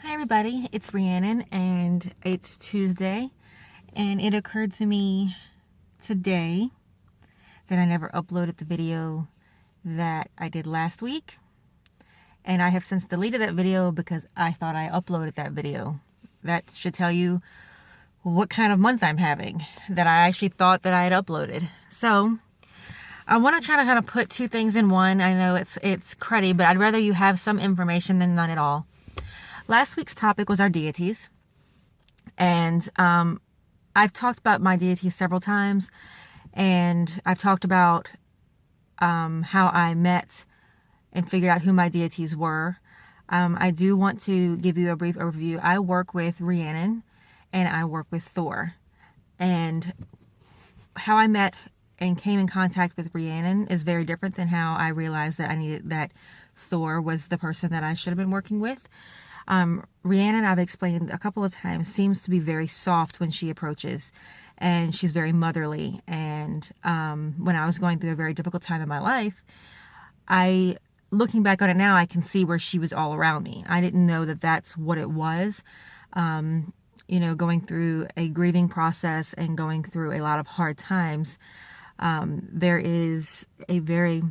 Hi everybody, it's Rhiannon and it's Tuesday, and it occurred to me today that I never uploaded the video that I did last week, and I have since deleted that video because I thought I uploaded that video. That should tell you what kind of month I'm having, that I actually thought that I had uploaded. So I want to try to kind of put two things in one. I know it's cruddy, but I'd rather you have some information than none at all. Last week's topic was our deities, and I've talked about my deities several times, and I've talked about how I met and figured out who my deities were. I do want to give you a brief overview. I work with Rhiannon, and I work with Thor, and how I met and came in contact with Rhiannon is very different than how I realized that Thor was the person that I should have been working with. Rhiannon, I've explained a couple of times, seems to be very soft when she approaches, and she's very motherly. And when I was going through a very difficult time in my life, looking back on it now, I can see where she was all around me. I didn't know that that's what it was. Going through a grieving process and going through a lot of hard times, there is a very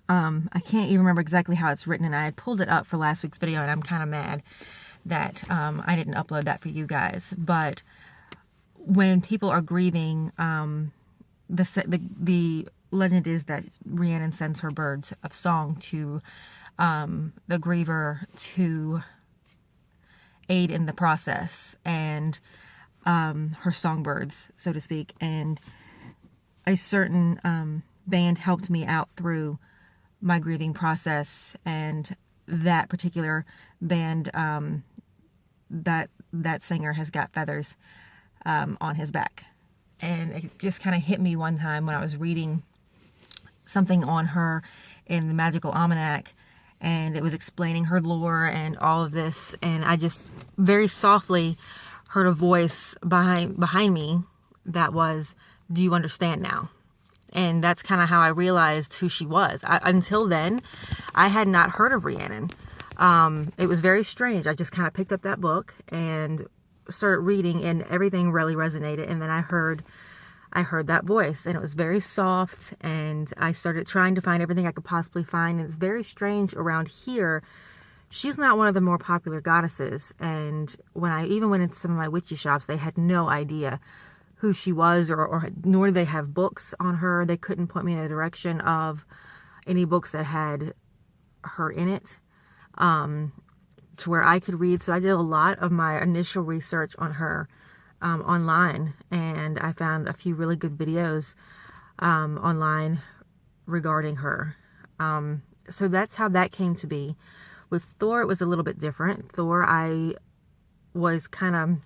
I can't even remember exactly how it's written, and I had pulled it up for last week's video, and I'm kind of mad that I didn't upload that for you guys. But when people are grieving, the legend is that Rhiannon sends her birds of song to the griever to aid in the process, and her songbirds, so to speak. And a certain band helped me out through my grieving process, and that particular band, that singer has got feathers on his back. And it just kind of hit me one time when I was reading something on her in the Magical Almanac, and it was explaining her lore and all of this, and I just very softly heard a voice behind me that was, "Do you understand now?" And that's kind of how I realized who she was. Until then, I had not heard of Rhiannon. It was very strange. I just kind of picked up that book and started reading, and everything really resonated. And then I heard that voice, and it was very soft. And I started trying to find everything I could possibly find. And it's very strange around here. She's not one of the more popular goddesses. And when I even went into some of my witchy shops, they had no idea who she was, or nor did they have books on her. They couldn't point me in the direction of any books that had her in it, to where I could read. So I did a lot of my initial research on her online, and I found a few really good videos online regarding her. So that's how that came to be. With Thor, it was a little bit different. Thor, I was kind of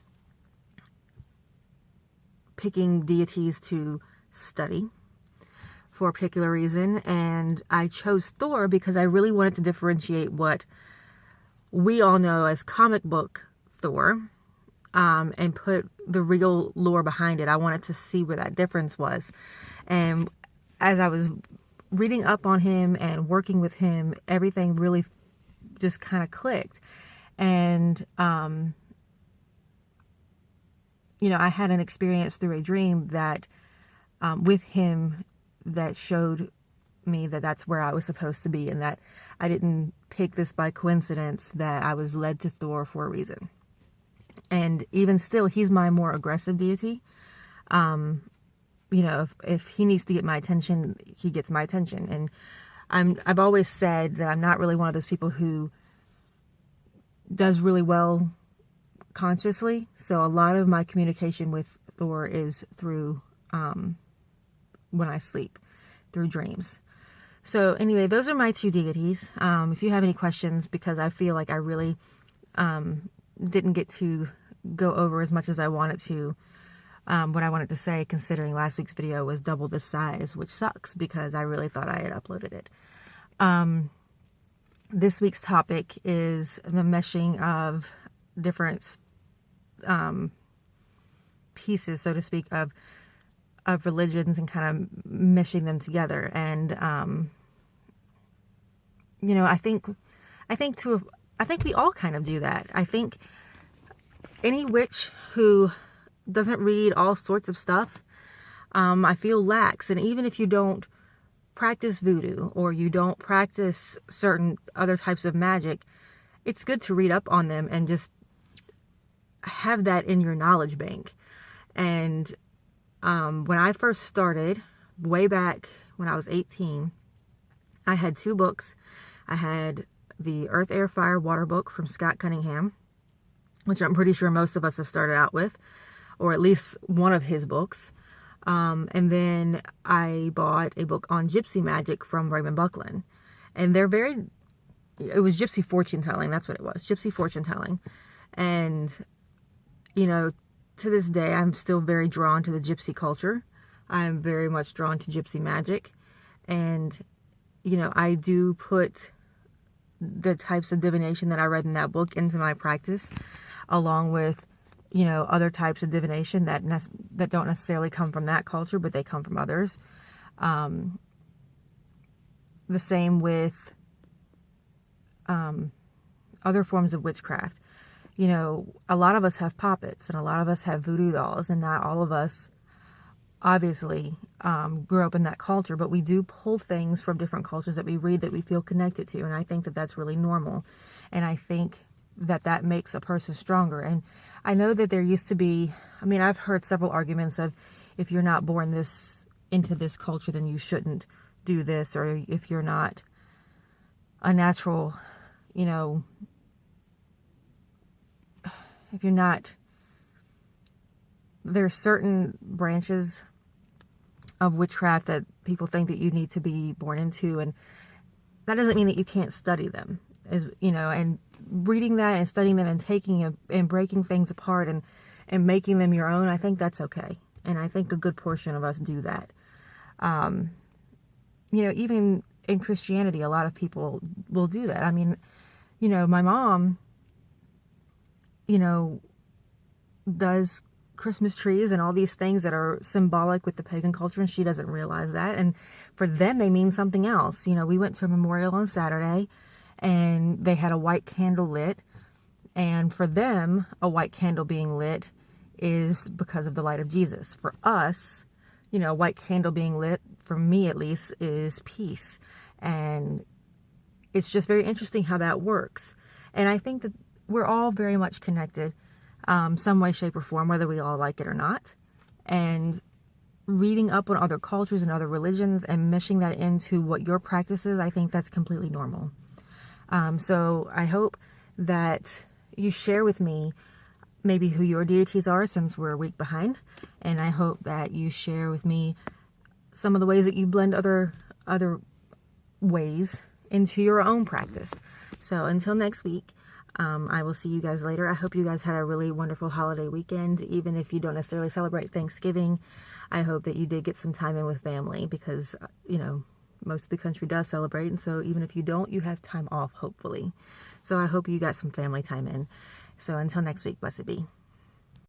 picking deities to study for a particular reason, and I chose Thor because I really wanted to differentiate what we all know as comic book Thor, and put the real lore behind it. I wanted to see where that difference was, and as I was reading up on him and working with him, everything really just kind of clicked. And I had an experience through a dream that, with him, that showed me that that's where I was supposed to be, and that I didn't pick this by coincidence, that I was led to Thor for a reason. And even still, he's my more aggressive deity. If he needs to get my attention, he gets my attention. And I've always said that I'm not really one of those people who does really well consciously. So a lot of my communication with Thor is through when I sleep, through dreams. So anyway, those are my two deities. If you have any questions, because I feel like I really didn't get to go over as much as I wanted to, what I wanted to say, considering last week's video was double the size, which sucks because I really thought I had uploaded it. This week's topic is the meshing of different pieces, so to speak, of religions, and kind of meshing them together. And I think I think we all kind of do that. I think any witch who doesn't read all sorts of stuff, I feel lacks. And even if you don't practice voodoo or you don't practice certain other types of magic, it's good to read up on them and just have that in your knowledge bank. And when I first started, way back when I was 18, I had 2 books. I had the Earth, Air, Fire, Water book from Scott Cunningham, which I'm pretty sure most of us have started out with, or at least one of his books. And then I bought a book on gypsy magic from Raymond Buckland. And it was gypsy fortune telling. That's what it was. Gypsy fortune telling. And, you know, to this day, I'm still very drawn to the gypsy culture. I'm very much drawn to gypsy magic. And, you know, I do put the types of divination that I read in that book into my practice, along with, you know, other types of divination that don't necessarily come from that culture, but they come from others. The same with other forms of witchcraft. You know, a lot of us have puppets and a lot of us have voodoo dolls, and not all of us obviously grew up in that culture, but we do pull things from different cultures that we read that we feel connected to. And I think that that's really normal. And I think that that makes a person stronger. And I know that there used to be, I mean, I've heard several arguments of, if you're not born into this culture, then you shouldn't do this, or if you're not a natural, you know, if you're not, there's certain branches of witchcraft that people think that you need to be born into, and that doesn't mean that you can't study them, as you know, and reading that and studying them and taking and breaking things apart and making them your own. I think that's okay. And I think a good portion of us do that. You know, even in Christianity, a lot of people will do that. I mean, you know, my mom, you know, does Christmas trees and all these things that are symbolic with the pagan culture, and she doesn't realize that. And for them, they mean something else. You know, we went to a memorial on Saturday, and they had a white candle lit. And for them, a white candle being lit is because of the light of Jesus. For us, you know, a white candle being lit, for me at least, is peace. And it's just very interesting how that works. And I think that we're all very much connected, some way, shape, or form, whether we all like it or not. And reading up on other cultures and other religions and meshing that into what your practice is, I think that's completely normal. So I hope that you share with me maybe who your deities are, since we're a week behind. And I hope that you share with me some of the ways that you blend other ways into your own practice. So until next week, I will see you guys later. I hope you guys had a really wonderful holiday weekend. Even if you don't necessarily celebrate Thanksgiving, I hope that you did get some time in with family, because, you know, most of the country does celebrate. And so even if you don't, you have time off, hopefully. So I hope you got some family time in. So until next week, blessed be.